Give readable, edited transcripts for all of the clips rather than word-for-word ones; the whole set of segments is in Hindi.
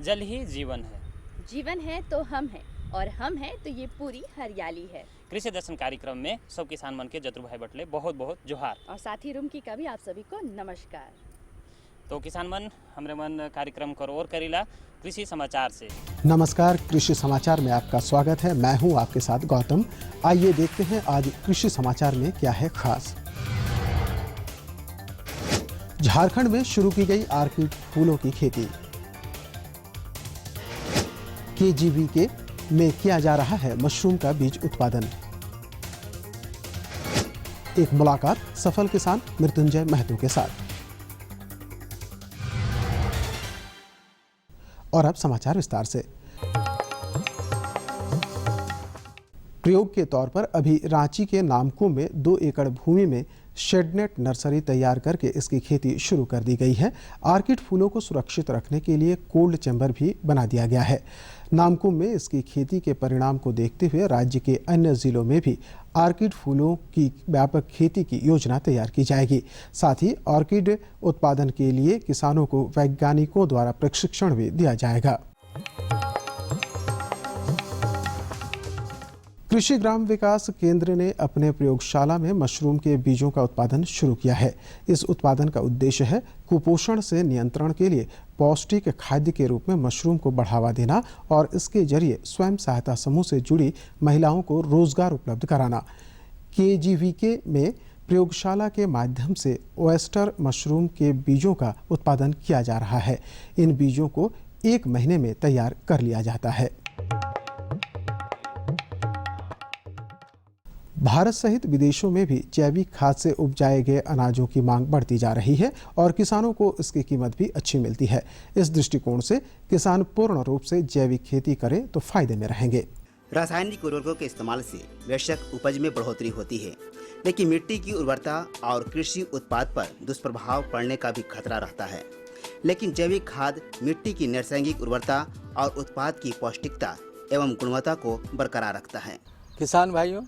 जल ही जीवन है। जीवन है तो हम हैं और हम हैं तो ये पूरी हरियाली है। कृषि दर्शन कार्यक्रम में सब किसान मन के जतरू भाई बटले बहुत बहुत जोहार और साथी रुमकी का भी आप सभी को नमस्कार। तो किसान मन हमरे मन कार्यक्रम को और करीला कृषि समाचार से। नमस्कार, कृषि समाचार में आपका स्वागत है। मैं हूं आपके साथ गौतम। आइए देखते हैं आज कृषि समाचार में क्या है खास। झारखंड में शुरू की गई ऑर्किड फूलों की खेती। केजीवीके में किया जा रहा है मशरूम का बीज उत्पादन। एक मुलाकात सफल किसान मृत्युंजय महतो के साथ। और अब समाचार विस्तार से। प्रयोग के तौर पर अभी रांची के नामकुम में 2 एकड़ भूमि में शेडनेट नर्सरी तैयार करके इसकी खेती शुरू कर दी गई है। ऑर्किड फूलों को सुरक्षित रखने के लिए कोल्ड चैम्बर भी बना दिया गया है। नामकुम में इसकी खेती के परिणाम को देखते हुए राज्य के अन्य जिलों में भी ऑर्किड फूलों की व्यापक खेती की योजना तैयार की जाएगी। साथ ही ऑर्किड उत्पादन के लिए किसानों को वैज्ञानिकों द्वारा प्रशिक्षण भी दिया जाएगा। कृषि ग्राम विकास केंद्र ने अपने प्रयोगशाला में मशरूम के बीजों का उत्पादन शुरू किया है। इस उत्पादन का उद्देश्य है कुपोषण से नियंत्रण के लिए पौष्टिक खाद्य के रूप में मशरूम को बढ़ावा देना और इसके जरिए स्वयं सहायता समूह से जुड़ी महिलाओं को रोजगार उपलब्ध कराना। केजीवीके में प्रयोगशाला के माध्यम से ओएस्टर मशरूम के बीजों का उत्पादन किया जा रहा है। इन बीजों को 1 महीने में तैयार कर लिया जाता है। भारत सहित विदेशों में भी जैविक खाद से उपजाए गए अनाजों की मांग बढ़ती जा रही है और किसानों को इसकी कीमत भी अच्छी मिलती है। इस दृष्टिकोण से किसान पूर्ण रूप से जैविक खेती करें तो फायदे में रहेंगे। रासायनिक उर्वरकों के इस्तेमाल से बेशक उपज में बढ़ोतरी होती है, लेकिन मिट्टी की उर्वरता और कृषि उत्पाद पर दुष्प्रभाव पड़ने का भी खतरा रहता है। लेकिन जैविक खाद मिट्टी की नैसर्गिक उर्वरता और उत्पाद की पौष्टिकता एवं गुणवत्ता को बरकरार रखता है। किसान भाइयों,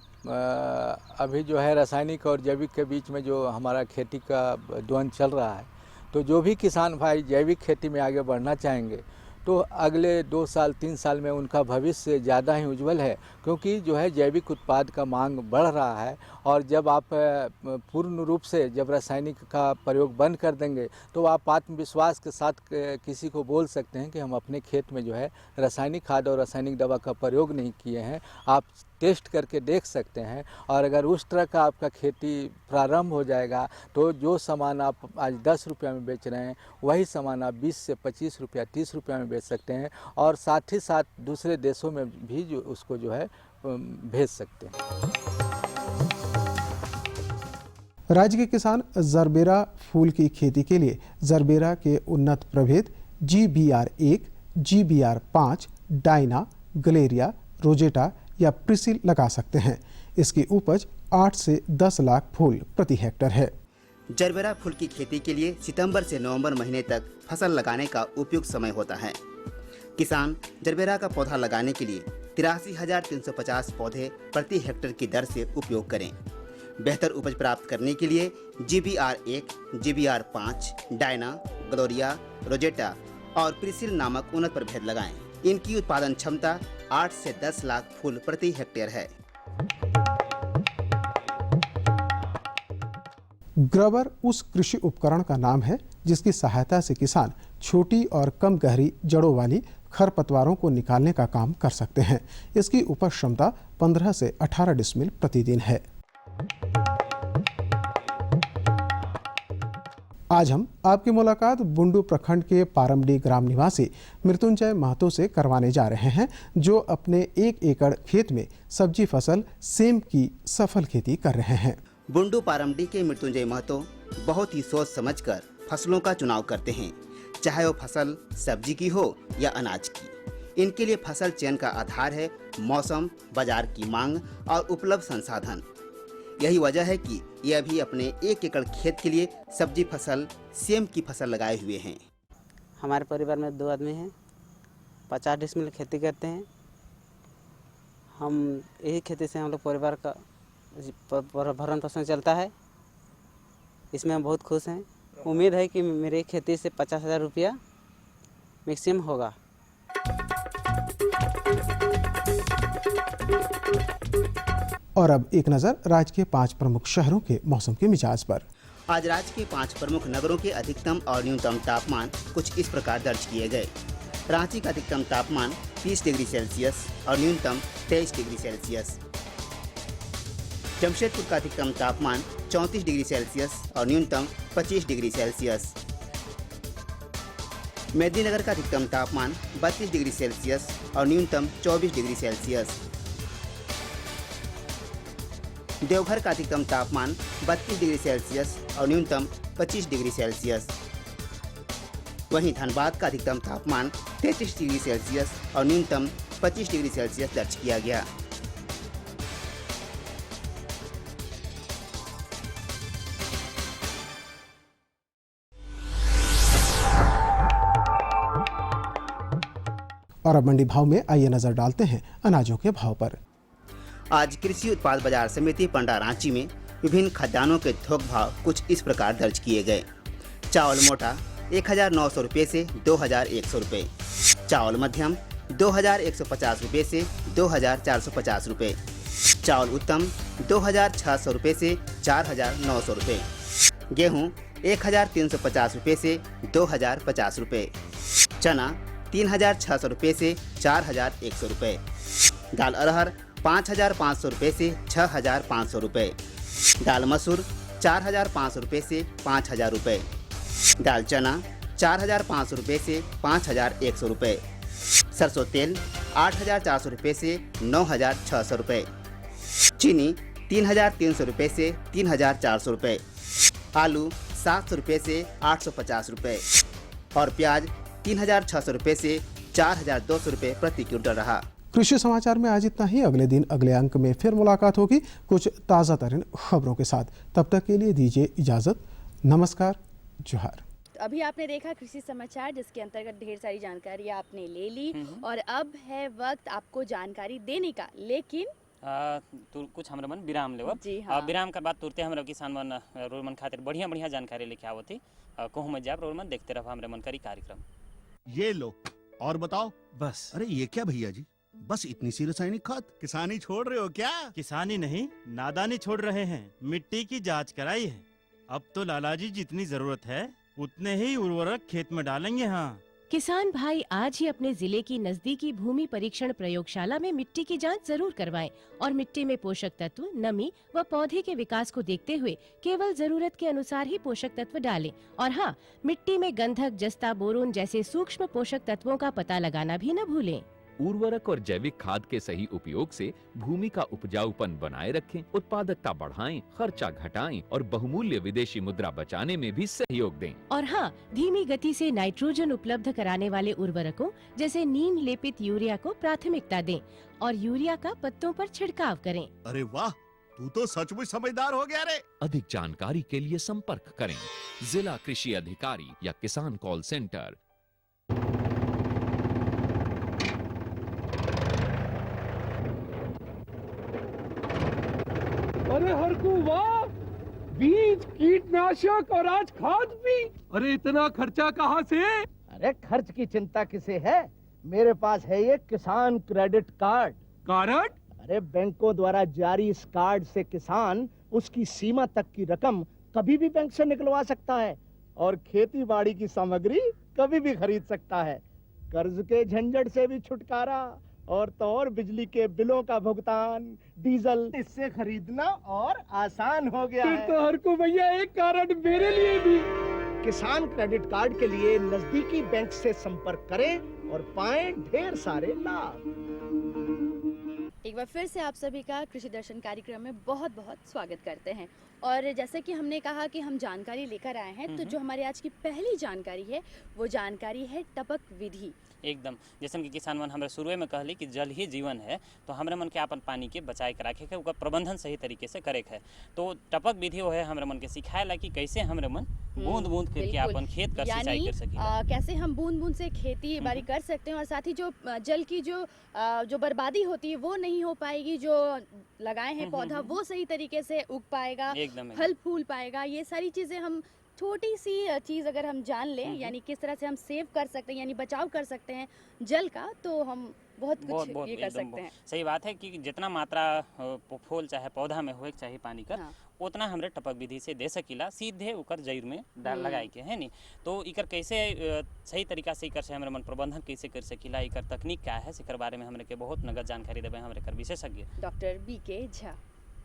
अभी जो है रासायनिक और जैविक के बीच में जो हमारा खेती का द्वंद्व चल रहा है, तो जो भी किसान भाई जैविक खेती में आगे बढ़ना चाहेंगे तो अगले 2 साल 3 साल में उनका भविष्य ज़्यादा ही उज्जवल है, क्योंकि जो है जैविक उत्पाद का मांग बढ़ रहा है। और जब आप पूर्ण रूप से जब रासायनिक का प्रयोग बंद कर देंगे तो आप आत्मविश्वास के साथ किसी को बोल सकते हैं कि हम अपने खेत में जो है रासायनिक खाद और रासायनिक दवा का प्रयोग नहीं किए हैं। आप टेस्ट करके देख सकते हैं। और अगर उस तरह का आपका खेती प्रारंभ हो जाएगा तो जो सामान आप आज 10 रुपये में बेच रहे हैं वही सामान आप 20 से 25 रुपया 30 रुपया में बेच सकते हैं और साथ ही साथ दूसरे देशों में भी जो उसको जो है भेज सकते हैं। राज्य के किसान जरबेरा फूल की खेती के लिए जरबेरा के उन्नत प्रभेद GBR1, GBR5, Diana, Galleria, Rosetta या प्रिसिल लगा सकते हैं। इसकी उपज 8 से 10 लाख फूल प्रति हेक्टेयर है। जरबेरा फूल की खेती के लिए सितंबर से नवंबर महीने तक फसल लगाने का उपयुक्त समय होता है। किसान जरबेरा का पौधा लगाने के लिए 83,350 पौधे प्रति हेक्टेयर की दर से उपयोग करें। बेहतर उपज प्राप्त करने के लिए GBR1, GBR5, Diana, Gloria, Rosetta और प्रिसिल नामक उन्नत प्रभेद लगाएं। इनकी उत्पादन क्षमता 8 से 10 लाख फूल प्रति हेक्टेयर है। ग्रबर उस कृषि उपकरण का नाम है जिसकी सहायता से किसान छोटी और कम गहरी जड़ों वाली खरपतवारों को निकालने का काम कर सकते हैं। इसकी उपज क्षमता 15 से 18 डिसमिल प्रतिदिन है। आज हम आपकी मुलाकात बुंडू प्रखंड के पारमडी ग्राम निवासी मृत्युंजय महतो से करवाने जा रहे हैं, जो अपने 1 एकड़ खेत में सब्जी फसल सेम की सफल खेती कर रहे हैं। बुंडू पारमडी के मृत्युंजय महतो बहुत ही सोच समझकर फसलों का चुनाव करते हैं, चाहे वो फसल सब्जी की हो या अनाज की। इनके लिए फसल चयन का आधार है मौसम, बाजार की मांग और उपलब्ध संसाधन। यही वजह है कि ये अभी अपने 1 एकड़ खेत के लिए सब्जी फसल सेम की फसल लगाए हुए हैं। हमारे परिवार में 2 आदमी हैं, 50 डिसमिल खेती करते हैं। हम यही खेती से हम लोग परिवार का भरण पोषण चलता है। इसमें हम बहुत खुश हैं। उम्मीद है कि मेरी खेती से 50,000 रुपया मैक्सिमम होगा। और अब एक नज़र राज्य के 5 प्रमुख शहरों के मौसम के मिजाज पर। आज राज्य के 5 प्रमुख नगरों के अधिकतम और न्यूनतम तापमान कुछ इस प्रकार दर्ज किए गए। रांची का अधिकतम तापमान 30 डिग्री सेल्सियस और न्यूनतम 23 डिग्री सेल्सियस। जमशेदपुर का अधिकतम तापमान 34 डिग्री सेल्सियस और न्यूनतम 25 डिग्री सेल्सियस। मेदिनीनगर का अधिकतम तापमान 32 डिग्री सेल्सियस और न्यूनतम 24 डिग्री सेल्सियस। देवघर का अधिकतम तापमान 32 डिग्री सेल्सियस और न्यूनतम 25 डिग्री सेल्सियस। वहीं धनबाद का अधिकतम तापमान 33 डिग्री सेल्सियस और न्यूनतम 25 डिग्री सेल्सियस दर्ज किया गया। और अब मंडी भाव में आइए नजर डालते हैं अनाजों के भाव पर। आज कृषि उत्पाद बाजार समिति पंडा रांची में विभिन्न खाद्यान्नों के थोक भाव कुछ इस प्रकार दर्ज किए गए। चावल मोटा 1900 रुपये से 2100 रुपये, चावल मध्यम 2150 रुपये से 2450 रुपये, चावल उत्तम 2600 रुपये से 4900 रुपये, गेहूँ 1350 रुपये से 2050 रुपये, चना 3600 रुपये से 4100 रुपये, दाल अरहर 5500 रुपये से 6500 रुपये, दाल मसूर 4500 रुपये से 5000 रुपये, दाल चना 4500 रुपये से 5100 रुपये, सरसों तेल 8400 रुपये से 9600 रुपये, चीनी 3300 रुपये से 3400 रुपये, आलू 700 रुपये से 850 रुपये और प्याज 3600 रुपये से 4200 रुपये प्रति क्विंटल रहा। कृषि समाचार में आज इतना ही। अगले दिन अगले अंक में फिर मुलाकात होगी कुछ ताज़ा तरीन खबरों के साथ। तब तक के लिए दीजिए इजाज़त। नमस्कार, जोहार। अभी आपने देखा कृषि समाचार, जिसके अंतर्गत ढेर सारी जानकारी आपने ले ली और अब है वक्त आपको जानकारी देने का। लेकिन कुछ हमरा मन विराम लेव। जी हाँ। विराम के बाद तुरते हमरा किसान मन रोल मन खातिर बढ़िया बढ़िया जानकारी लेके आवत थी। कहूँ मैं जाब रोल मन देखते रहो हमरे मन करी कार्यक्रम। ये लो और बताओ। बस। अरे ये क्या भैया जी, बस इतनी सी रासायनिक खाद? किसानी छोड़ रहे हो क्या? किसानी नहीं, नादानी छोड़ रहे हैं। मिट्टी की जांच कराई है। अब तो लालाजी जितनी जरूरत है उतने ही उर्वरक खेत में डालेंगे। हाँ, किसान भाई आज ही अपने जिले की नजदीकी भूमि परीक्षण प्रयोगशाला में मिट्टी की जांच जरूर करवाएं और मिट्टी में पोषक तत्व, नमी व पौधे के विकास को देखते हुए केवल जरूरत के अनुसार ही पोषक तत्व डालें। और हाँ, मिट्टी में गंधक, जस्ता, बोरोन जैसे सूक्ष्म पोषक तत्वों का पता लगाना भी न भूलें। उर्वरक और जैविक खाद के सही उपयोग से भूमि का उपजाऊपन बनाए रखें, उत्पादकता बढ़ाएं, खर्चा घटाएं और बहुमूल्य विदेशी मुद्रा बचाने में भी सहयोग दें। और हाँ, धीमी गति से नाइट्रोजन उपलब्ध कराने वाले उर्वरकों जैसे नीम लेपित यूरिया को प्राथमिकता दें और यूरिया का पत्तों पर छिड़काव करें। अरे वाह, तू तो सचमुच समझदार हो गया रे। अधिक जानकारी के लिए संपर्क करें जिला कृषि अधिकारी या किसान कॉल सेंटर। अरे हरकू वाह, बीज, कीटनाशक और आज खाद भी। अरे इतना खर्चा कहाँ से? अरे खर्च की चिंता किसे है, मेरे पास है ये किसान क्रेडिट कार्ड। कार्ड? अरे बैंकों द्वारा जारी इस कार्ड से किसान उसकी सीमा तक की रकम कभी भी बैंक से निकलवा सकता है और खेती बाड़ी की सामग्री कभी भी खरीद सकता है। कर्ज के झंझट से भी छुटकारा और तो और बिजली के बिलों का भुगतान, डीजल इससे खरीदना और आसान हो गया है। तो हरकू भैया एक कार्ड मेरे लिए भी। किसान क्रेडिट कार्ड के लिए नजदीकी बैंक से संपर्क करें और पाएं ढेर सारे लाभ। एक बार फिर से आप सभी का कृषि दर्शन कार्यक्रम में बहुत बहुत स्वागत करते हैं। और जैसे कि हमने कहा कि हम जानकारी लेकर आए हैं, तो जो हमारी आज की पहली जानकारी है वो जानकारी है टपक विधि। एकदम जैसे कि किसान मन हमारे शुरू में कहली कि जल ही जीवन है, तो हमारे मन के अपन पानी के बचाए के रखे के, उसका प्रबंधन सही तरीके से करे के है। तो टपक विधि वो है हमारे मन के सिखाएला कि कैसे हमारे मन बूंद बूंद करके अपन खेत का सिंचाई कर सके, कैसे हम बूंद बूंद से खेती बाड़ी कर सकते हैं और साथ ही जो जल की जो बर्बादी होती है वो नहीं हो पाएगी। जो लगाए हैं पौधा वो सही तरीके से उग पाएगा, फल फूल पाएगा। ये सारी चीजें हम छोटी सी चीज़ अगर हम जान लें, यानी किस तरह से हम सेव कर सकते हैं, यानी बचाव कर सकते हैं जल का, तो हम बहुत कुछ ये कर सकते हैं। सही बात है कि जितना मात्रा फूल चाहे पौधा में होए चाहिए पानी का, उतना हमरे टपक विधि से दे सकीला, सीधे उकर जड़ में डाल लगाए के है नी। तो इकर कैसे सही तरीका से इकर से हमरे मन प्रबंधन कैसे कर सकीला, इकर तकनीक क्या है, इकर बारे में हमरे के बहुत नगद जानकारी देवे हमरे कर विशेषज्ञ डॉक्टर बीके झा।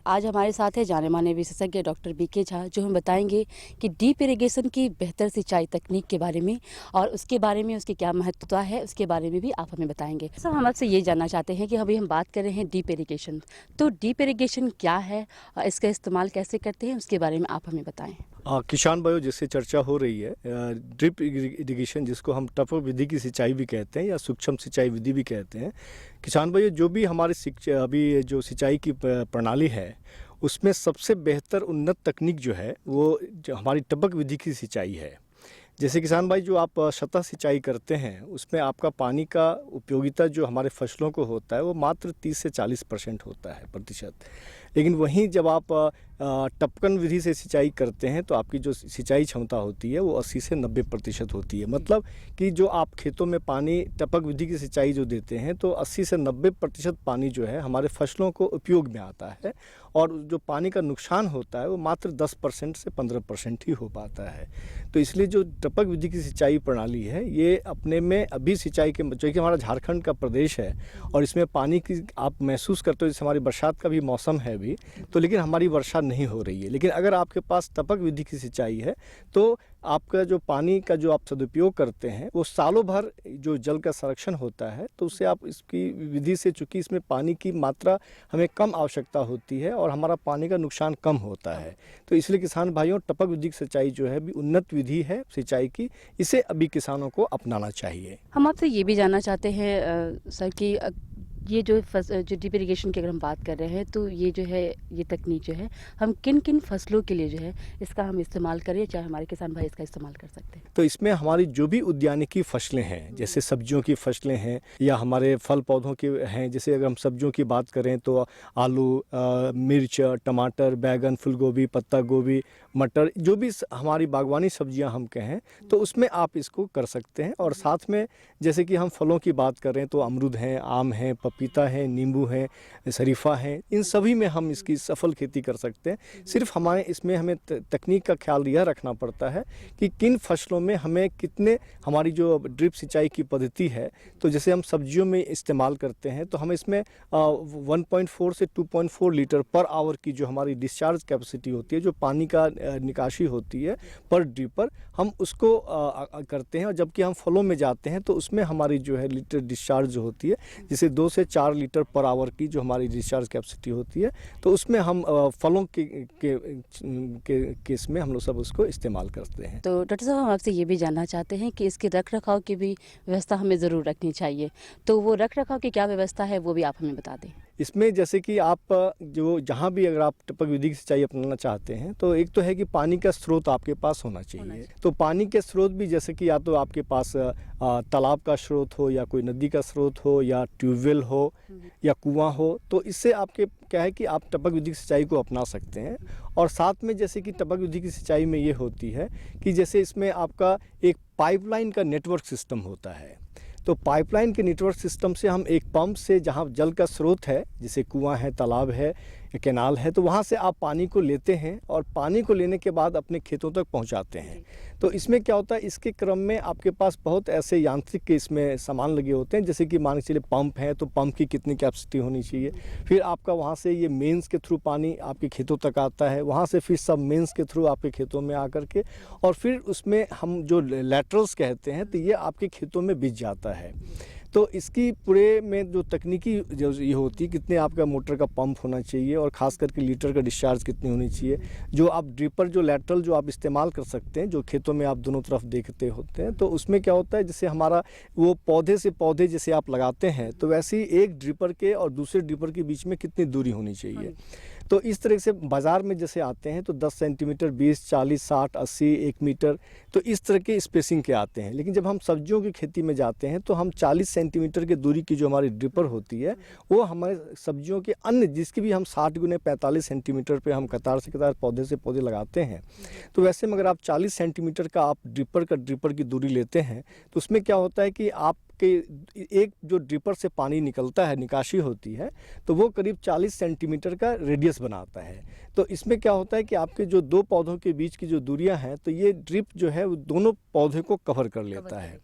आज हमारे साथ है जाने माने विशेषज्ञ डॉक्टर बीके झा, जो हमें बताएंगे कि डीप इरिगेशन की बेहतर सिंचाई तकनीक के बारे में और उसके बारे में उसकी क्या महत्वता है, उसके बारे में भी आप हमें बताएंगे। सर, हम आपसे ये जानना चाहते हैं कि अभी हम बात कर रहे हैं डीप इरिगेशन, तो डीप इरिगेशन क्या है और इसका इस्तेमाल कैसे करते हैं, उसके बारे में आप हमें बताएं। किसान भाइयों, जिससे चर्चा हो रही है ड्रिप इरिगेशन, जिसको हम टपक विधि की सिंचाई भी कहते हैं या सूक्ष्म सिंचाई विधि भी कहते हैं। किसान भाइयों, जो भी हमारी अभी जो सिंचाई की प्रणाली है, उसमें सबसे बेहतर उन्नत तकनीक जो है वो जो हमारी टपक विधि की सिंचाई है। जैसे किसान भाई, जो आप सतह सिंचाई करते हैं उसमें आपका पानी का उपयोगिता जो हमारे फसलों को होता है वो मात्र 30 से 40% होता है प्रतिशत। लेकिन वहीं जब आप टपकन विधि से सिंचाई करते हैं तो आपकी जो सिंचाई क्षमता होती है वो 80 से 90% होती है। मतलब कि जो आप खेतों में पानी टपक विधि की सिंचाई जो देते हैं तो 80 से 90% पानी जो है हमारे फसलों को उपयोग में आता है, और जो पानी का नुकसान होता है वो मात्र 10% से 15% ही हो पाता है। तो इसलिए जो टपक विधि की सिंचाई प्रणाली है, ये अपने में अभी सिंचाई के, जो कि हमारा झारखंड का प्रदेश है और इसमें पानी की आप महसूस करते हो, जैसे हमारी बरसात का भी मौसम है अभी, तो लेकिन हमारी वर्षा नहीं हो रही है। लेकिन अगर आपके पास टपक विधि की सिंचाई है तो आपका जो पानी का जो आप सदुपयोग करते हैं वो सालों भर जो जल का संरक्षण होता है, तो उससे आप इसकी विधि से, चूँकि इसमें पानी की मात्रा हमें कम आवश्यकता होती है और हमारा पानी का नुकसान कम होता है। तो इसलिए किसान भाइयों, टपक विधि की सिंचाई जो है अभी उन्नत विधि है सिंचाई की, इसे अभी किसानों को अपनाना चाहिए। हम आपसे ये भी जानना चाहते हैं सर कि ये जो डीप इरिगेशन की अगर हम बात कर रहे हैं तो ये जो है, ये तकनीक जो है, हम किन किन फसलों के लिए जो है इसका हम इस्तेमाल करें, चाहे हमारे किसान भाई इसका इस्तेमाल कर सकते हैं। तो इसमें हमारी जो भी उद्यानिकी फसलें हैं, जैसे सब्जियों की फसलें हैं या हमारे फल पौधों के हैं, जैसे अगर हम सब्जियों की बात करें तो आलू, मिर्च, टमाटर, बैगन, फूलगोभी, पत्ता गोभी, मटर, जो भी हमारी बागवानी सब्जियां हम कहें तो उसमें आप इसको कर सकते हैं। और साथ में जैसे कि हम फलों की बात करें तो अमरूद हैं, आम हैं, पपीता है, नींबू है, शरीफा है, इन सभी में हम इसकी सफल खेती कर सकते हैं। सिर्फ हमारे इसमें हमें तकनीक का ख्याल यह रखना पड़ता है कि किन फसलों में हमें कितने, हमारी जो ड्रिप सिंचाई की पद्धति है, तो जैसे हम सब्जियों में इस्तेमाल करते हैं तो हम इसमें 1.4 से 2.4 लीटर पर आवर की जो हमारी डिस्चार्ज कैपेसिटी होती है, जो पानी का निकासी होती है पर ड्रिपर, हम उसको करते हैं। और जबकि हम फलों में जाते हैं तो उसमें हमारी जो है लीटर डिस्चार्ज जो होती है, जैसे 2 से 4 लीटर पर आवर की जो हमारी डिस्चार्ज कैपेसिटी होती है, तो उसमें हम फलों के केस में हम लोग सब उसको इस्तेमाल करते हैं। तो डॉक्टर साहब, हम आपसे ये भी जानना चाहते हैं कि इसके रख रखाव की भी व्यवस्था हमें ज़रूर रखनी चाहिए, तो वो रख रखाव की क्या व्यवस्था है वो भी आप हमें बता दें। इसमें जैसे कि आप जो जहाँ भी अगर आप टपक विधि की सिंचाई अपनाना चाहते हैं तो एक तो है कि पानी का स्रोत आपके पास होना चाहिए। तो पानी के स्रोत भी जैसे कि या तो आपके पास तालाब का स्रोत हो या कोई नदी का स्रोत हो या ट्यूबवेल हो या कुआं हो, तो इससे आपके क्या है कि आप टपक विधि की सिंचाई को अपना सकते हैं। और साथ में जैसे कि टपक विधि की सिंचाई में ये होती है कि जैसे इसमें आपका एक पाइपलाइन का नेटवर्क सिस्टम होता है, तो पाइपलाइन के नेटवर्क सिस्टम से हम एक पंप से, जहाँ जल का स्रोत है, जैसे कुआं है, तालाब है, कैनाल है, तो वहाँ से आप पानी को लेते हैं और पानी को लेने के बाद अपने खेतों तक पहुँचाते हैं। तो इसमें क्या होता है, इसके क्रम में आपके पास बहुत ऐसे यांत्रिक के इसमें सामान लगे होते हैं, जैसे कि मान के चलिए पंप है तो पंप की कितनी कैपेसिटी होनी चाहिए, फिर आपका वहाँ से ये मेंस के थ्रू पानी आपके खेतों तक आता है, वहाँ से फिर सब मेंस के थ्रू आपके खेतों में आकर के, और फिर उसमें हम जो लैटरल्स कहते हैं तो ये आपके खेतों में बिछ जाता है। तो इसकी पूरे में जो तकनीकी जो ये होती है, कितने आपका मोटर का पंप होना चाहिए और ख़ास करके लीटर का डिस्चार्ज कितनी होनी चाहिए, जो आप ड्रिपर जो लैटरल जो आप इस्तेमाल कर सकते हैं, जो खेतों में आप दोनों तरफ देखते होते हैं, तो उसमें क्या होता है, जैसे हमारा वो पौधे से पौधे जैसे आप लगाते हैं तो वैसे ही एक ड्रिपर के और दूसरे ड्रिपर के बीच में कितनी दूरी होनी चाहिए। तो इस तरह से बाज़ार में जैसे आते हैं तो 10 सेंटीमीटर, 20, 40, 60, 80, 1 मीटर, तो इस तरह के स्पेसिंग के आते हैं। लेकिन जब हम सब्जियों की खेती में जाते हैं तो हम 40 सेंटीमीटर की दूरी की जो हमारी ड्रिपर होती है वो हमारे सब्जियों के अन्य जिसकी भी हम 60 गुने 45 सेंटीमीटर पे हम कतार से कतार पौधे से पौधे लगाते हैं। तो वैसे में अगर आप 40 सेंटीमीटर का आप ड्रिपर की दूरी लेते हैं तो उसमें क्या होता है कि आपके एक जो ड्रिपर से पानी निकलता है, निकासी होती है, तो वो करीब 40 सेंटीमीटर का रेडियस बनाता है। तो इसमें क्या होता है कि आपके जो दो पौधों के बीच की जो दूरियां हैं तो ये ड्रिप जो है वो दोनों पौधे को कवर कर लेता है।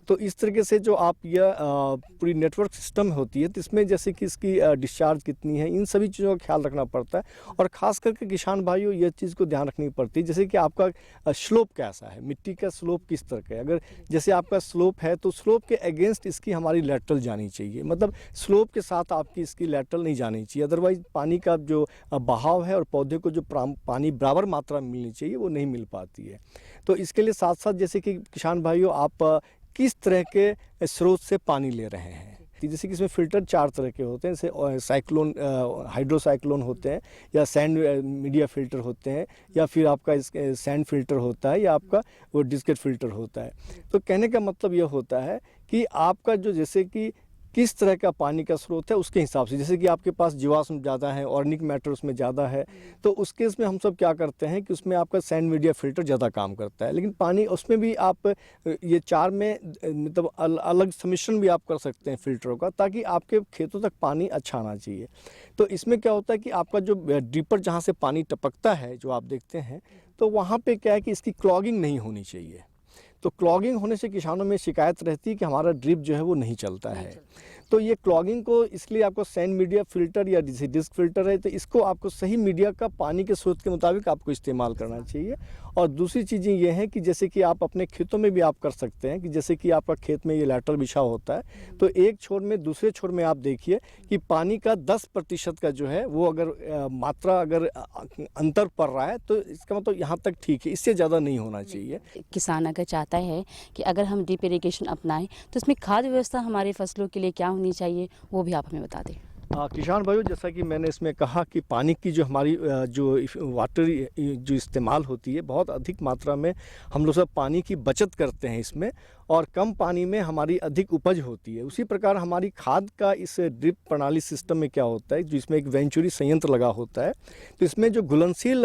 तो इस तरीके से जो आप यह पूरी नेटवर्क सिस्टम होती है तो इसमें जैसे कि इसकी डिस्चार्ज कितनी है, इन सभी चीज़ों का ख्याल रखना पड़ता है। और ख़ास करके किसान भाइयों यह चीज़ को ध्यान रखनी पड़ती है जैसे कि आपका स्लोप कैसा है, मिट्टी का स्लोप किस तरह का है। अगर जैसे आपका स्लोप है तो स्लोप के अगेंस्ट इसकी हमारी लैटरल जानी चाहिए, मतलब स्लोप के साथ आपकी इसकी लैटरल नहीं जानी चाहिए। अदरवाइज पानी का जो बहाव है और पौधे को जो पानी बराबर मात्रा में मिलनी चाहिए वो नहीं मिल पाती है। तो इसके लिए साथ साथ जैसे कि किसान भाइयों आप किस तरह के स्रोत से पानी ले रहे हैं, जैसे कि इसमें फ़िल्टर 4 तरह के होते हैं, जैसे साइक्लोन, हाइड्रोसाइक्लोन होते हैं, या सैंड मीडिया फ़िल्टर होते हैं, या फिर आपका सैंड फ़िल्टर होता है, या आपका वो डिस्केट फ़िल्टर होता है। तो कहने का मतलब यह होता है कि आपका जो जैसे कि किस तरह का पानी का स्रोत है उसके हिसाब से, जैसे कि आपके पास जीवाश्म ज़्यादा है, ऑर्गेनिक मैटर उसमें ज़्यादा है, तो उस केस में हम सब क्या करते हैं कि उसमें आपका सैंड मीडिया फ़िल्टर ज़्यादा काम करता है। लेकिन पानी उसमें भी आप ये 4 में मतलब अलग सम्मिश्रण भी आप कर सकते हैं फ़िल्टरों का, ताकि आपके खेतों तक पानी अच्छा आना चाहिए। तो इसमें क्या होता है कि आपका जो ड्रिपर जहाँ से पानी टपकता है जो आप देखते हैं, तो वहाँ पर क्या है कि इसकी क्लॉगिंग नहीं होनी चाहिए। तो क्लॉगिंग होने से किसानों में शिकायत रहती है कि हमारा ड्रिप जो है वो नहीं चलता है। तो ये क्लॉगिंग को इसलिए आपको सैंड मीडिया फ़िल्टर या डिस्क फ़िल्टर है तो इसको आपको सही मीडिया का पानी के स्रोत के मुताबिक आपको इस्तेमाल करना चाहिए। और दूसरी चीज़ें ये हैं कि जैसे कि आप अपने खेतों में भी आप कर सकते हैं कि जैसे कि आपका खेत में ये लैटरल बिछा होता है तो एक छोर में दूसरे छोर में आप देखिए कि पानी का 10% का जो है वो अगर मात्रा अगर अंतर पड़ रहा है तो इसका मतलब यहाँ तक ठीक है, इससे ज़्यादा नहीं होना चाहिए। किसान अगर चाहता है कि अगर हम ड्रिप इरिगेशन अपनाएं तो इसमें खाद व्यवस्था हमारे फसलों के लिए क्या होनी चाहिए वो भी आप हमें बता दें। किसान भाइयों जैसा कि मैंने इसमें कहा कि पानी की जो हमारी जो वाटर जो इस्तेमाल होती है बहुत अधिक मात्रा में हम लोग सब पानी की बचत करते हैं इसमें, और कम पानी में हमारी अधिक उपज होती है। उसी प्रकार हमारी खाद का इस ड्रिप प्रणाली सिस्टम में क्या होता है, जिसमें एक वेंचुरी संयंत्र लगा होता है, तो इसमें जो घुलनशील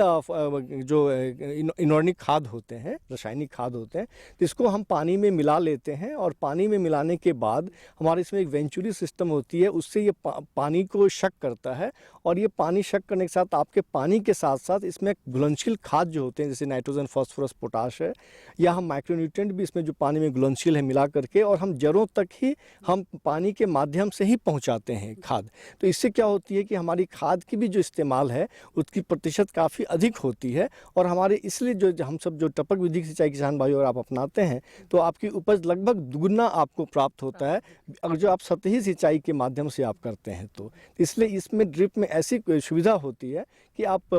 जो इनऑर्गेनिक खाद होते हैं, रासायनिक खाद होते हैं, तो इसको हम पानी में मिला लेते हैं और पानी में मिलाने के बाद हमारे इसमें एक वेंचुरी सिस्टम होती है, उससे ये पानी को शक करता है और ये पानी शक करने के साथ आपके पानी के साथ साथ इसमें घुलनशील खाद जो होते हैं जैसे नाइट्रोजन, फास्फोरस, पोटाश है, या हम माइक्रोन्यूट्रिएंट भी इसमें जो पानी में घुलनशील है मिला करके और हम जड़ों तक ही हम पानी के माध्यम से ही पहुंचाते हैं खाद। तो इससे क्या होती है कि हमारी खाद की भी जो इस्तेमाल है उसकी प्रतिशत काफ़ी अधिक होती है, और हमारे इसलिए जो हम सब जो टपक विधि की सिंचाई किसान भाई और आप अपनाते हैं तो आपकी उपज लगभग दुगुना आपको प्राप्त होता है अगर जो आप सतही सिंचाई के माध्यम से आप करते हैं। तो इसलिए इसमें ड्रिप में ऐसी सुविधा होती है कि आप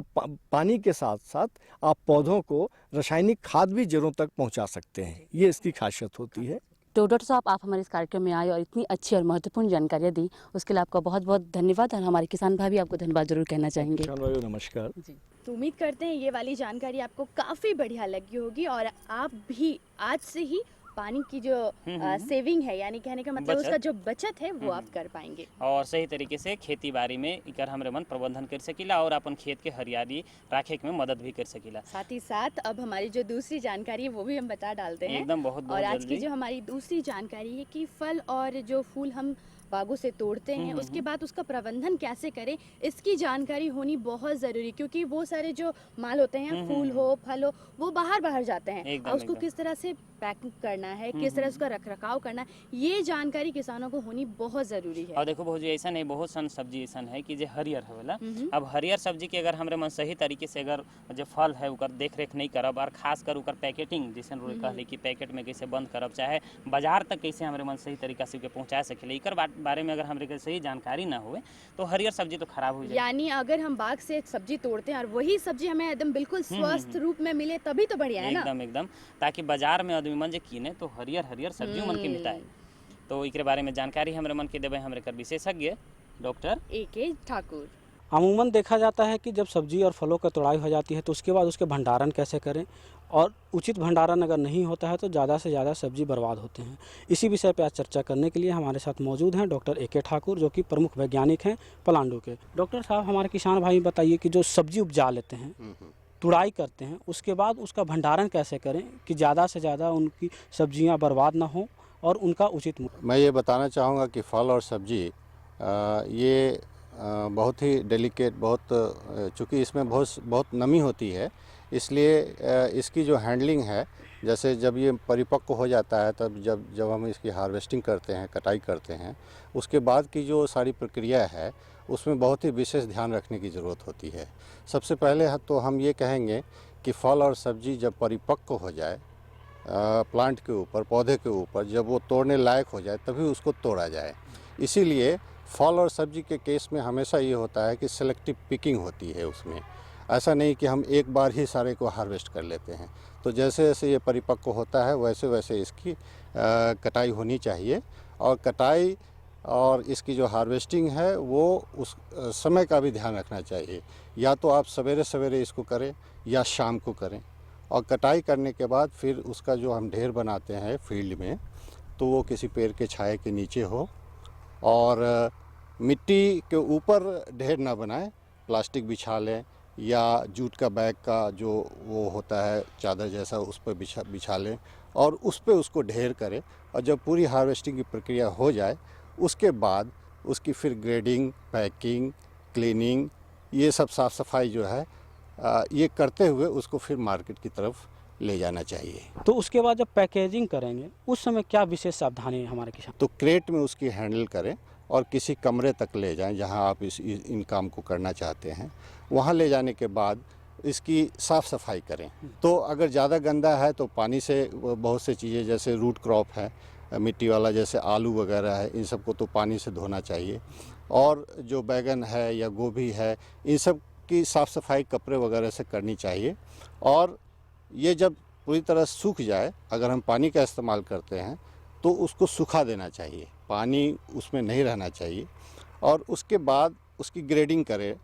पानी के साथ साथ आप पौधों को रासायनिक खाद भी जड़ों तक पहुंचा सकते हैं, ये इसकी खासियत होती है। तो डॉक्टर साहब आप हमारे इस कार्यक्रम में आए और इतनी अच्छी और महत्वपूर्ण जानकारियाँ दी उसके लिए आपका बहुत बहुत धन्यवाद, और हमारे किसान भाई भी आपको धन्यवाद जरूर कहना चाहेंगे। किसान भाई नमस्कार जी। तो उम्मीद करते हैं ये वाली जानकारी आपको काफ़ी बढ़िया लगी होगी और आप भी आज से ही पानी की जो सेविंग है, यानी कहने का मतलब उसका जो बचत है वो आप कर पाएंगे और सही तरीके से खेती बाड़ी में इकर हमरे मन प्रबंधन कर सकीला और अपन खेत के हरियाली राखे में मदद भी कर सकीला। साथ ही साथ अब हमारी जो दूसरी जानकारी है वो भी हम बता डालते हैं एकदम बहुत और आज की जो हमारी दूसरी जानकारी है कि फल और जो फूल हम बागों से तोड़ते हैं उसके बाद उसका प्रबंधन कैसे करें, इसकी जानकारी होनी बहुत ज़रूरी, क्योंकि वो सारे जो माल होते हैं फूल हो फल हो वो बाहर जाते हैं और उसको किस तरह से पैकिंग करना है, किस तरह उसका रखरखाव करना है, ये जानकारी किसानों को होनी बहुत ज़रूरी है। और देखो बहुत ऐसा नहीं, बहुत सन सब्जी ऐसा है कि जो हरियर है, अब हरियर सब्जी के अगर हमारे मन सही तरीके से अगर जो फल है उकर देख रेख नहीं करब और खास कर उकर पैकेटिंग जैसे कहले कि पैकेट में कैसे बंद करब, चाहे बाजार तक कैसे हमारे मन सही तरीका से पहुँचा सके, इकर बारे में अगर हमारे सही जानकारी ना हुए तो हरियर सब्जी तो खराब हो जाए। यानी अगर हम बाग से एक सब्जी तोड़ते हैं और वही सब्जी हमें एकदम बिल्कुल स्वस्थ रूप में मिले तभी तो बढ़िया है ना। एकदम ताकि बाजार में आदमी मन जे कीने तो हरियर सब्जी मन के मिटाए। तो एकरे बारे में जानकारी हमारे मन के देवे हमारे कर विशेषज्ञ डॉक्टर A.K. ठाकुर। अमूमन देखा जाता है कि जब सब्जी और फलों की तोड़ाई हो जाती है तो उसके बाद उसके भंडारण कैसे करें, और उचित भंडारण अगर नहीं होता है तो ज़्यादा से ज़्यादा सब्जी बर्बाद होते हैं। इसी विषय पर आज चर्चा करने के लिए हमारे साथ मौजूद हैं डॉक्टर ए.के. ठाकुर, जो कि प्रमुख वैज्ञानिक हैं पलांडू के। डॉक्टर साहब, हमारे किसान भाई बताइए कि जो सब्जी उपजा लेते हैं, तुड़ाई करते हैं, उसके बाद उसका भंडारण कैसे करें कि ज़्यादा से ज़्यादा उनकी सब्जियां बर्बाद ना हो और उनका उचित मूल्य। मैं ये बताना चाहूँगा कि फल और सब्जी ये बहुत ही डेलिकेट, चूँकि इसमें बहुत नमी होती है, इसलिए इसकी जो हैंडलिंग है, जैसे जब ये परिपक्व हो जाता है तब जब हम इसकी हार्वेस्टिंग करते हैं, कटाई करते हैं, उसके बाद की जो सारी प्रक्रिया है उसमें बहुत ही विशेष ध्यान रखने की ज़रूरत होती है। सबसे पहले तो हम ये कहेंगे कि फल और सब्जी जब परिपक्व हो जाए प्लांट के ऊपर, पौधे के ऊपर, जब वो तोड़ने लायक हो जाए तभी उसको तोड़ा जाए। इसीलिए फल और सब्जी के केस में हमेशा ये होता है कि सेलेक्टिव पिकिंग होती है उसमें। ऐसा नहीं कि हम एक बार ही सारे को हार्वेस्ट कर लेते हैं। तो जैसे जैसे ये परिपक्व होता है वैसे वैसे इसकी कटाई होनी चाहिए, और कटाई और इसकी जो हार्वेस्टिंग है वो उस समय का भी ध्यान रखना चाहिए। या तो आप सवेरे सवेरे इसको करें या शाम को करें, और कटाई करने के बाद फिर उसका जो हम ढेर बनाते हैं फील्ड में, तो वो किसी पेड़ के छाए के नीचे हो, और मिट्टी के ऊपर ढेर ना बनाएं, प्लास्टिक बिछा लें या जूट का बैग का जो वो होता है चादर जैसा, उस पर बिछा लें और उस पर उसको ढेर करें। और जब पूरी हार्वेस्टिंग की प्रक्रिया हो जाए उसके बाद उसकी फिर ग्रेडिंग, पैकिंग, क्लीनिंग, ये सब साफ़ सफाई जो है ये करते हुए उसको फिर मार्केट की तरफ ले जाना चाहिए। तो उसके बाद जब पैकेजिंग करेंगे उस समय क्या विशेष सावधानी है हमारे किसान? तो क्रेट में उसकी हैंडल करें और किसी कमरे तक ले जाएं जहां आप इन काम को करना चाहते हैं। वहां ले जाने के बाद इसकी साफ़ सफाई करें। तो अगर ज़्यादा गंदा है तो पानी से बहुत से चीज़ें, जैसे रूट क्रॉप है, मिट्टी वाला जैसे आलू वगैरह है, इन सबको तो पानी से धोना चाहिए। और जो बैगन है या गोभी है, इन सब की साफ़ सफाई कपड़े वगैरह से करनी चाहिए। और ये जब पूरी तरह सूख जाए, अगर हम पानी का इस्तेमाल करते हैं तो उसको सुखा देना चाहिए, पानी उसमें नहीं रहना चाहिए। और उसके बाद उसकी ग्रेडिंग करें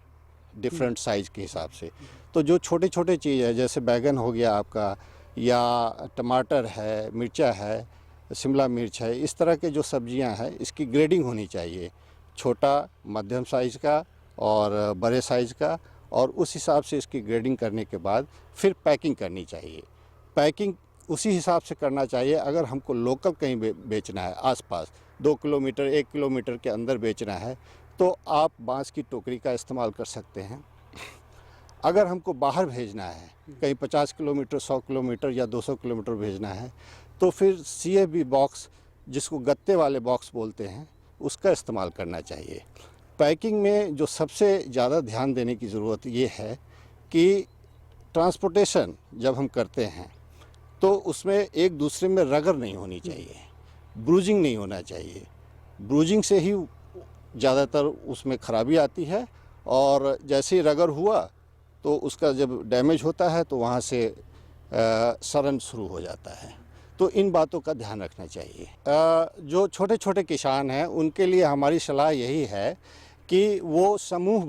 डिफरेंट साइज़ के हिसाब से। तो जो छोटे छोटे चीज़ है, जैसे बैगन हो गया आपका, या टमाटर है, मिर्चा है, शिमला मिर्च है, इस तरह के जो सब्जियां हैं इसकी ग्रेडिंग होनी चाहिए, छोटा, मध्यम साइज़ का और बड़े साइज़ का। और उस हिसाब से इसकी ग्रेडिंग करने के बाद फिर पैकिंग करनी चाहिए। पैकिंग उसी हिसाब से करना चाहिए। अगर हमको लोकल कहीं बेचना है, आसपास 2 किलोमीटर 1 किलोमीटर के अंदर बेचना है, तो आप बांस की टोकरी का इस्तेमाल कर सकते हैं। अगर हमको बाहर भेजना है, कहीं 50 किलोमीटर 100 किलोमीटर या 200 किलोमीटर भेजना है, तो फिर CFB बॉक्स, जिसको गत्ते वाले बॉक्स बोलते हैं, उसका इस्तेमाल करना चाहिए। पैकिंग में जो सबसे ज़्यादा ध्यान देने की ज़रूरत ये है कि ट्रांसपोर्टेशन जब हम करते हैं तो उसमें एक दूसरे में रगड़ नहीं होनी चाहिए, ब्रूजिंग नहीं होना चाहिए। ब्रूजिंग से ही ज़्यादातर उसमें खराबी आती है, और जैसे ही रगड़ हुआ तो उसका जब डैमेज होता है तो वहाँ से सड़न शुरू हो जाता है। तो इन बातों का ध्यान रखना चाहिए। जो छोटे छोटे किसान हैं उनके लिए हमारी सलाह यही है कि वो समूह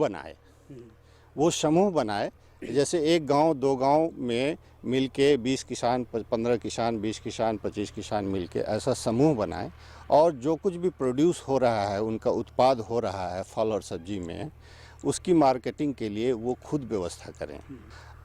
बनाए, जैसे एक गांव 2 गांव में मिलके 20 किसान, 15 किसान, 20 किसान, 25 किसान मिलके ऐसा समूह बनाएं, और जो कुछ भी प्रोड्यूस हो रहा है, उनका उत्पाद हो रहा है फल और सब्जी में, उसकी मार्केटिंग के लिए वो खुद व्यवस्था करें।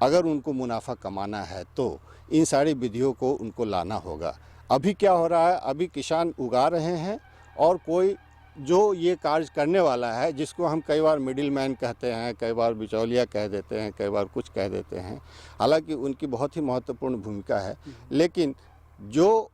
अगर उनको मुनाफा कमाना है तो इन सारी विधियों को उनको लाना होगा। अभी क्या हो रहा है, अभी किसान उगा रहे हैं और कोई जो ये कार्य करने वाला है, जिसको हम कई बार मिडिल मैन कहते हैं, कई बार बिचौलिया कह देते हैं, कई बार कुछ कह देते हैं, हालांकि उनकी बहुत ही महत्वपूर्ण भूमिका है। लेकिन जो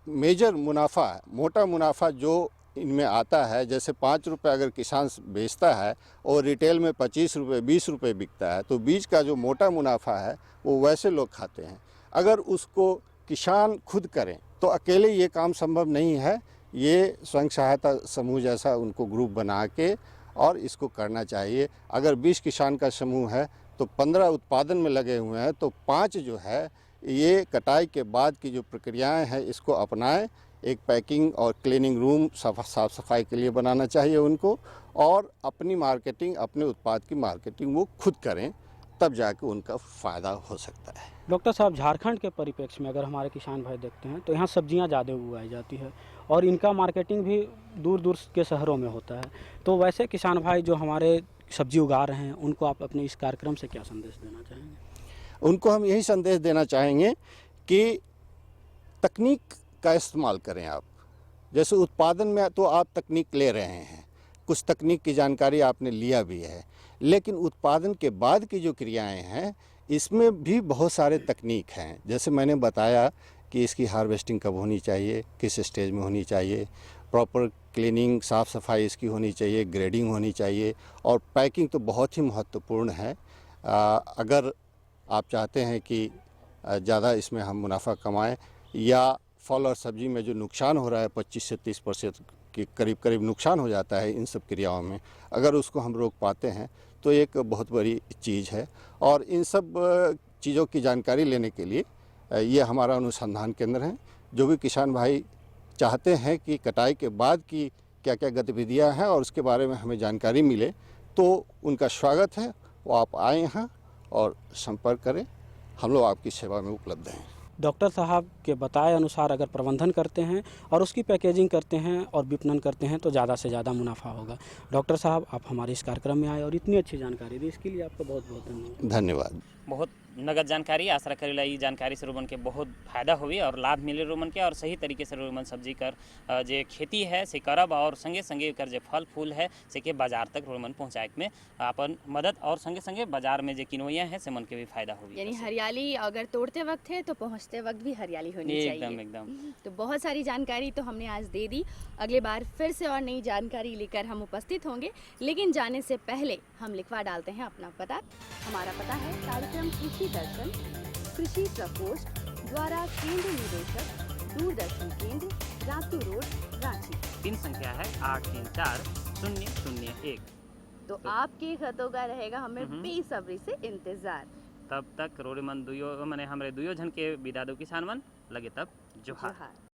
मेजर मुनाफा, मोटा मुनाफा जो इनमें आता है, जैसे 5 रुपये अगर किसान बेचता है और रिटेल में 25 रुपये 20 रुपये बिकता है, तो बीज का जो मोटा मुनाफा है वो वैसे लोग खाते हैं। अगर उसको किसान खुद करें तो अकेले ये काम संभव नहीं है, ये स्वयं सहायता समूह जैसा उनको ग्रुप बना के और इसको करना चाहिए। अगर 20 किसान का समूह है तो 15 उत्पादन में लगे हुए हैं, तो 5 जो है ये कटाई के बाद की जो प्रक्रियाएं हैं इसको अपनाएं। एक पैकिंग और क्लीनिंग रूम साफ सफाई के लिए बनाना चाहिए उनको, और अपनी मार्केटिंग, अपने उत्पाद की मार्केटिंग वो खुद करें, तब जाके उनका फ़ायदा हो सकता है। डॉक्टर साहब, झारखंड के परिप्रेक्ष्य में अगर हमारे किसान भाई देखते हैं तो यहाँ सब्जियाँ ज़्यादा उगाई जाती है और इनका मार्केटिंग भी दूर दूर के शहरों में होता है। तो वैसे किसान भाई जो हमारे सब्जी उगा रहे हैं, उनको आप अपने इस कार्यक्रम से क्या संदेश देना चाहेंगे? उनको हम यही संदेश देना चाहेंगे कि तकनीक का इस्तेमाल करें आप। जैसे उत्पादन में तो आप तकनीक ले रहे हैं, कुछ तकनीक की जानकारी आपने लिया भी है, लेकिन उत्पादन के बाद की जो क्रियाएं हैं इसमें भी बहुत सारे तकनीक हैं। जैसे मैंने बताया कि इसकी हार्वेस्टिंग कब होनी चाहिए, किस स्टेज में होनी चाहिए, प्रॉपर क्लीनिंग, साफ़ सफाई इसकी होनी चाहिए, ग्रेडिंग होनी चाहिए, और पैकिंग तो बहुत ही महत्वपूर्ण है। अगर आप चाहते हैं कि ज़्यादा इसमें हम मुनाफा कमाएं, या फल और सब्जी में जो नुकसान हो रहा है 25 से 30% के करीब नुकसान हो जाता है इन सब क्रियाओं में, अगर उसको हम रोक पाते हैं तो एक बहुत बड़ी चीज़ है। और इन सब चीज़ों की जानकारी लेने के लिए ये हमारा अनुसंधान केंद्र है। जो भी किसान भाई चाहते हैं कि कटाई के बाद की क्या क्या गतिविधियां हैं और उसके बारे में हमें जानकारी मिले, तो उनका स्वागत है। वो आप आए यहाँ और संपर्क करें, हम लोग आपकी सेवा में उपलब्ध हैं। डॉक्टर साहब के बताए अनुसार अगर प्रबंधन करते हैं और उसकी पैकेजिंग करते हैं और विपणन करते हैं तो ज़्यादा से ज़्यादा मुनाफा होगा। डॉक्टर साहब, आप हमारे इस कार्यक्रम में आए और इतनी अच्छी जानकारी दी, इसके लिए आपका बहुत बहुत धन्यवाद। धन्यवाद। बहुत नगद जानकारी आशा करेला ई जानकारी से रोमन के बहुत फायदा हुई और लाभ मिले रोमन के, और सही तरीके से रोमन सब्जी कर जे खेती है से करब, और संगे संगे कर जे फल फूल है से के बाजार तक रोमन पहुँचाए में अपन मदद, और संगे संगे बाजार में जे किनोया है से मन के भी फायदा हुई। यानी हरियाली अगर तोड़ते वक्त है तो पहुँचते वक्त भी हरियाली होनी चाहिए। एकदम। तो बहुत सारी जानकारी तो हमने आज दे दी। अगले बार फिर से और नई जानकारी लेकर हम उपस्थित होंगे, लेकिन जाने से पहले हम लिखवा डालते हैं अपना पता। हमारा पता है कार्यक्रम कृषि दर्शन, कृषि प्रकोष्ठ द्वारा केंद्र निदेशक, दूरदर्शन केंद्र, रातू रोड, रांची। पिन संख्या है 834001। तो आपके खतों का रहेगा हमें बेसब्री से इंतजार। तब तक रोड मन दुयो मने हमरे दुयो जन के विदा दो किसान मन लगे तब जोहार।